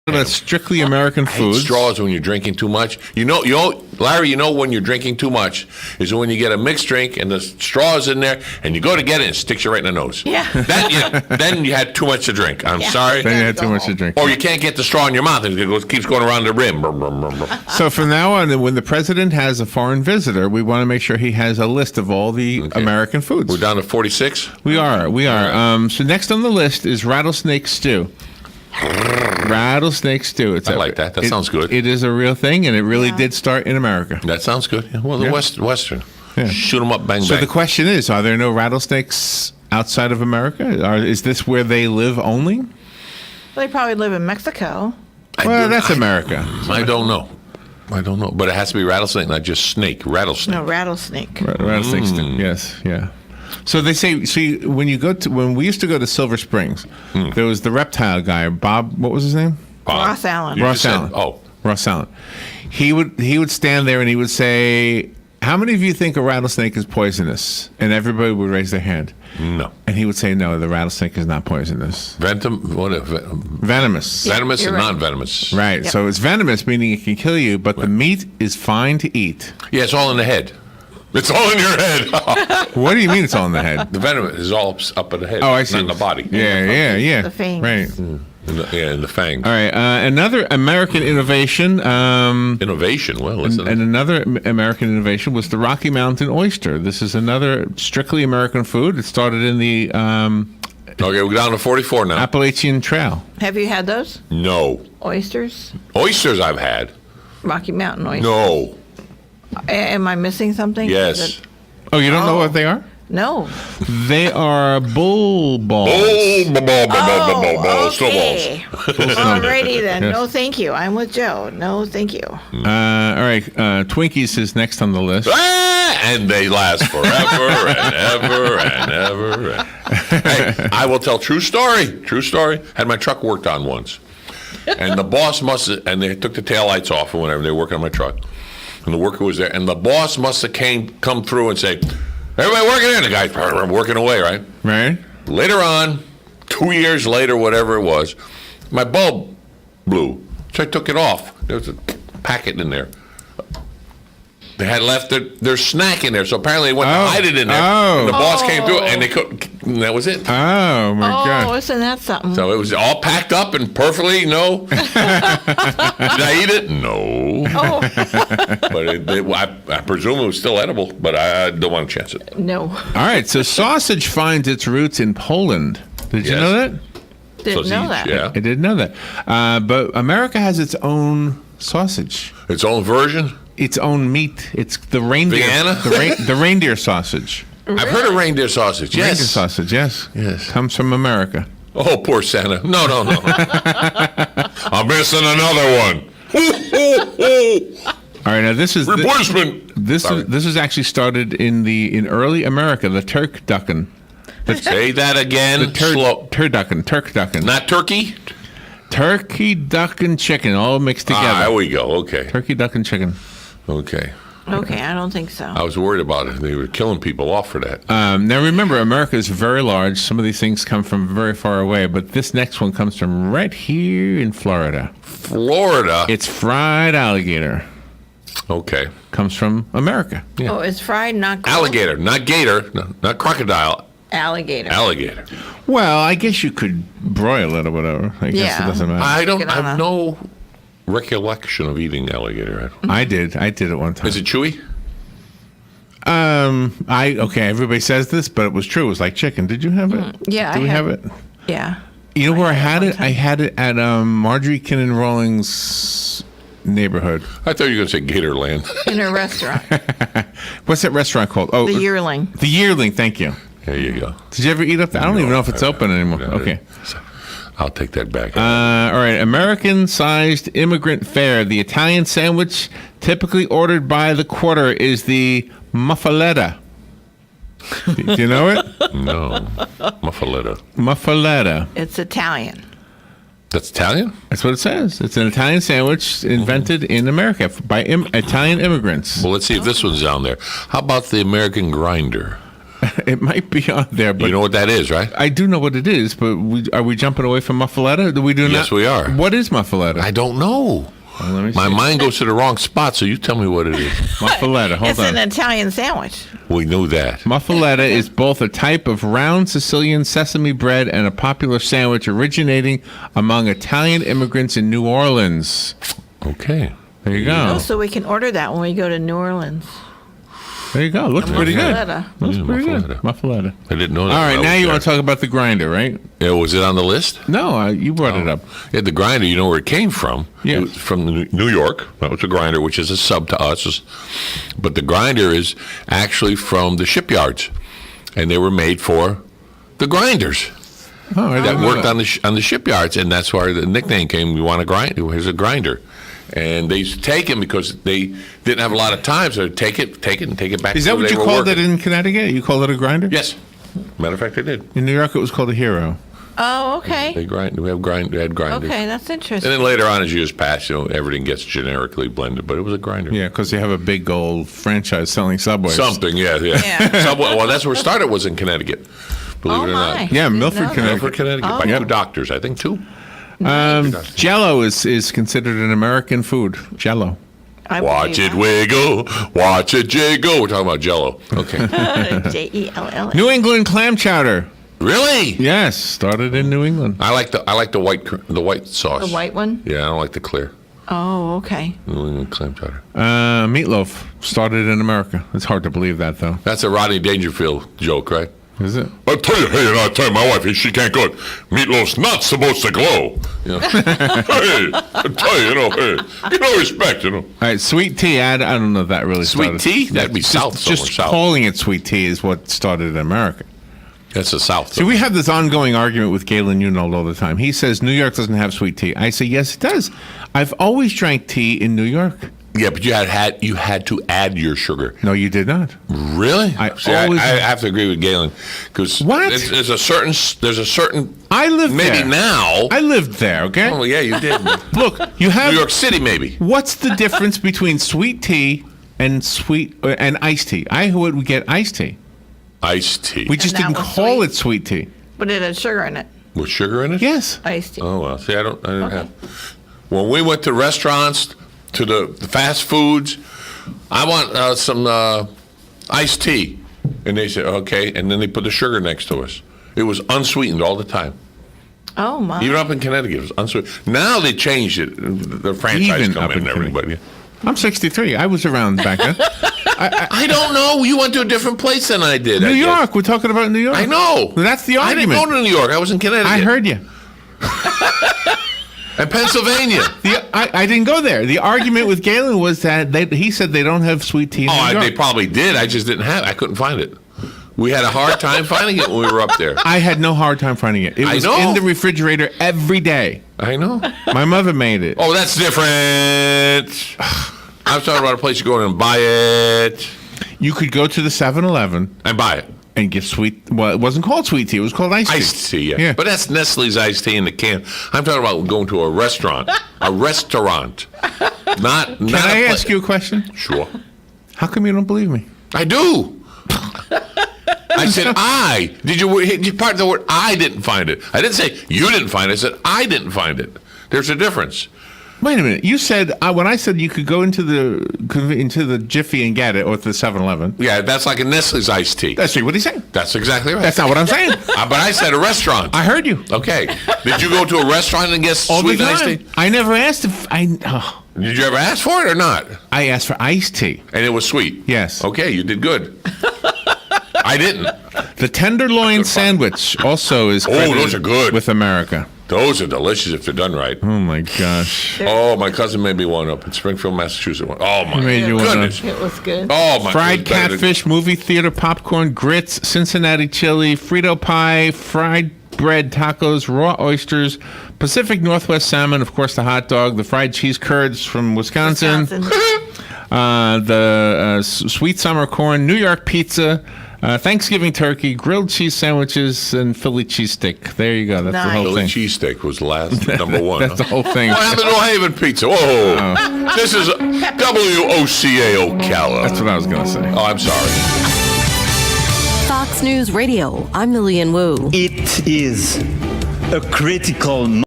About strictly American I hate foods. straws when you're drinking too much. Larry, when you're drinking too much is when you get a mixed drink and the straw's in there and you go to get it and it sticks you right in the nose. Yeah. Then you had too much to drink. I'm sorry. Then you had too much to drink. Or you can't get the straw in your mouth and it keeps going around the rim. So from now on, when the president has a foreign visitor, we want to make sure he has a list of all the American foods. We're down to 46. We are. So next on the list is rattlesnake stew. Rattlesnake stew. I like that. That sounds good. It is a real thing, and it really did start in America. That sounds good. Yeah. Well, the Western. Yeah. Shoot them up, bang, bang. So the question is, are there no rattlesnakes outside of America? Is this where they live only? They probably live in Mexico. Well, that's America. I don't know. But it has to be rattlesnake, not just snake. Rattlesnake. No, rattlesnake. Rattlesnake stew. Yes, yeah. So they say, see, when we used to go to Silver Springs, there was the reptile guy, Bob, what was his name? Ross Allen. You Ross just said- Allen. Ross Allen. He would stand there and he would say, how many of you think a rattlesnake is poisonous? And everybody would raise their hand. No. And he would say, no, the rattlesnake is not poisonous. Venomous. Venomous you're and right. non-venomous. Right. Yep. So it's venomous, meaning it can kill you, but the meat is fine to eat. Yeah, it's all in the head. It's all in your head. What do you mean it's all in the head? The venom is all up in the head. Oh, I see. Not in the body. Yeah. The fangs. Right. In the fangs. All right. Another American innovation. Innovation. Well, listen. And another American innovation was the Rocky Mountain oyster. This is another strictly American food. It started in the Okay, we're down to 44 now. Appalachian Trail. Have you had those? No. Oysters? Oysters I've had. Rocky Mountain oysters? No. Am I missing something? Yes. Is it- Oh, you don't know what they are? No. They are bull balls. Okay. Alrighty then. Yes. No, thank you. I'm with Joe. No, thank you. All right. Twinkies is next on the list. And they last forever and ever and ever. Hey, I will tell true story. True story. Had my truck worked on once. And the boss and they took the taillights off or whatever. They were working on my truck. And the worker was there. And the boss must have come through and say, everybody working in. The guy's working away, right? Right. Later on, 2 years later, whatever it was, my bulb blew. So I took it off. There was a packet in there. They had left their snack in there, so apparently they went to hide it in there. And the boss came through, and they couldn't. And that was it. Oh my God. Isn't that something? So it was all packed up and perfectly. No. Did I eat it? No. Oh, But I presume it was still edible, but I don't want to chance it. no. All right. So sausage finds its roots in Poland. Did you Yes. know that? Didn't know that. Yeah. I didn't know that. But America has its own sausage. Its own version. Its own meat. It's the reindeer. Vienna? The reindeer sausage. I've heard of reindeer sausage. Yes. Reindeer sausage. Yes. Yes. Comes from America. Oh, poor Santa. No. I'm missing another one. All right. Now this is Replacement. this is actually started in early America. The turducken. Say that again. Slow. Turducken. Not turkey? Turkey, duck, and chicken all mixed together. There we go. Okay. Turkey, duck, and chicken. Okay. Okay, I don't think so. I was worried about it. They were killing people off for that. Now remember, America is very large. Some of these things come from very far away, but this next one comes from right here in Florida. Florida. It's fried alligator. Okay. Comes from America. Oh, it's fried, not grilled? Alligator, not gator, not crocodile. Alligator. Alligator. Well, I guess you could broil it or whatever. I guess it Yeah. doesn't matter. I Get on have a- no recollection of eating alligator. I did it one time. Is it chewy? Everybody says this, but it was true. It was like chicken. Did you have it? Yeah, Did we I have had- it? Yeah. You know where I had one it? I had it at Marjorie Kinnan Rawlings' neighborhood. I thought you were going to say Gatorland. In a restaurant. What's that restaurant called? Oh, The Yearling. The Yearling. Thank you. There you go. Did you ever eat up there? I don't even know if it's open anymore. No, Okay. I'll take that back. All right. American-sized immigrant fare. The Italian sandwich typically ordered by the quarter is the muffaletta. Do you know it? No. Muffaletta. Muffaletta. It's Italian. That's Italian? That's what it says. It's an Italian sandwich invented in America by Italian immigrants. Well, let's see if this one's down there. How about the American grinder? It might be on there, but You know what that is, right? I do know what it is. But are we jumping away from muffaletta? Do we do Yes, not? we are. What is muffaletta? I don't know. Let me My see. mind goes to the wrong spot, so you tell me what it is. Muffaletta. Hold It's on. an Italian sandwich. We knew that. Muffaletta is both a type of round Sicilian sesame bread and a popular sandwich originating among Italian immigrants in New Orleans. Okay. There you Oh, go. so we can order that when we go to New Orleans. There you go. Looks pretty good. Muffaletta. Looks Yeah, pretty good. muffaletta. Muffaletta. I didn't know that. All right, when I now was you there. want to talk about the grinder, right? Yeah, was it on the list? No, you brought it up. Yeah, the grinder, you know where it came from? Yes. It was from New York. That was a grinder, which is a sub to us. But the grinder is actually from the shipyards. And they were made for the grinders Oh, I that didn't know worked that. on the shipyards. And that's where the nickname came. You want a grinder? Here's a grinder. And they used to take them because they didn't have a lot of time. So they'd take it, and take it back. Is to that where what they you were called it working. in Connecticut? You called it a grinder? Yes. Matter of fact, they did. In New York, it was called a hero. Oh, okay. They had grinders. Okay, that's And interesting. then later on, as years pass, everything gets generically blended, but it was a grinder. Yeah, because they have a big old franchise selling Subways. Something, yeah. Yeah. Subway, well, that's where it started, was in Connecticut, believe Oh, it or my. not. Yeah, Didn't Milford, know that. Connecticut. For Connecticut, by Oh. two doctors, I think two. Jello is considered an American food. Jello. I Watch believe it wiggle, watch it jiggle. We're talking about Jello. Okay. that. Jell. New England clam chowder. Really? Yes, started in New England. I like the white sauce. The white one? Yeah, I don't like the clear. Oh, okay. New England clam chowder. Meatloaf started in America. It's hard to believe that, though. That's a Rodney Dangerfield joke, right? Is it? I'll tell you, hey, and I'll tell my wife, she can't cook. Meatloaf's not supposed to glow. You know? Hey, I tell you, hey, get no respect, All right, sweet tea. I don't know if that really Sweet started. tea? That'd be south somewhere, Just south. calling it sweet tea is what started in America. That's the South. See, we have this ongoing argument with Galen Unold all the time. He says New York doesn't have sweet tea. I say, yes, it does. I've always drank tea in New York. Yeah, but you had to add your sugar. No, you did not. Really? I See, always- I have to agree with Galen because What? there's a certain I lived maybe there. now. I lived there, okay? Oh yeah, you did. Look, you have New York City, maybe. What's the difference between sweet tea and iced tea? I would get iced tea. Iced tea We just And that didn't was call sweet? it sweet tea. But it had sugar in it. with sugar in it. Yes. Iced tea. Oh well. See, I don't have. When we went to restaurants, to the fast foods, I want some iced tea, and they said okay, and then they put the sugar next to us. It was unsweetened all the time. Oh, my. Even up in Connecticut, it was unsweetened. Now they changed it. The franchise Even come up in in and everything, but yeah. I'm 63. I was around back then. I don't know. You went to a different place than I did. New I guess. York. We're talking about New York. I know. That's the I didn't argument. go to New York. I was in Connecticut. I heard you. And Pennsylvania. I didn't go there. The argument with Galen was that he said they don't have sweet tea in New York. They probably did. I just didn't have it. I couldn't find it. We had a hard time finding it when we were up there. I had no hard time finding it. It I was know. in the refrigerator every day. I know. My mother made it. Oh, that's different. I was talking about a place you go in and buy it. You could go to the 7-Eleven And buy it. and get sweet. Well, it wasn't called sweet tea. It was called iced tea. Iced tea, yeah. Yeah. But that's Nestle's iced tea in the can. I'm talking about going to a restaurant. A restaurant. Not Can I ask you a question? Sure. How come you don't believe me? I do. I said I. Did you part of the word I didn't find it? I didn't say you didn't find it. I said I didn't find it. There's a difference. Wait a minute. You said when I said you could go into the Jiffy and get it, or the 7-Eleven. Yeah, that's like a Nestle's iced tea. That's what he's saying. That's exactly right. That's not what I'm saying. But I said a restaurant. I heard you. Okay. Did you go to a restaurant and get All the sweet iced time. tea? I never asked if Did you ever ask for it or not? I asked for iced tea. And it was sweet. Yes. Okay, you did good. I didn't. The tenderloin sandwich also is credited those are good. with America. Those are delicious if they're done right. Oh my gosh. Oh, my cousin made me one up in Springfield, Massachusetts. Oh my Made you one up. goodness. It was good. Oh my. Fried it was better than- catfish, movie theater popcorn, grits, Cincinnati chili, Frito pie, fried bread, tacos, raw oysters, Pacific Northwest salmon, of course the hot dog, the fried cheese curds from Wisconsin, the sweet summer corn, New York pizza, Thanksgiving turkey, grilled cheese sandwiches, and Philly cheesesteak. There you go. That's the whole Philly thing. cheesesteak was last number one. That's the whole thing. What happened to New Haven pizza? Whoa! This is WOCA Ocala. That's what I was going to say. Oh, I'm sorry. Fox News Radio, I'm Lillian Wu. It is a critical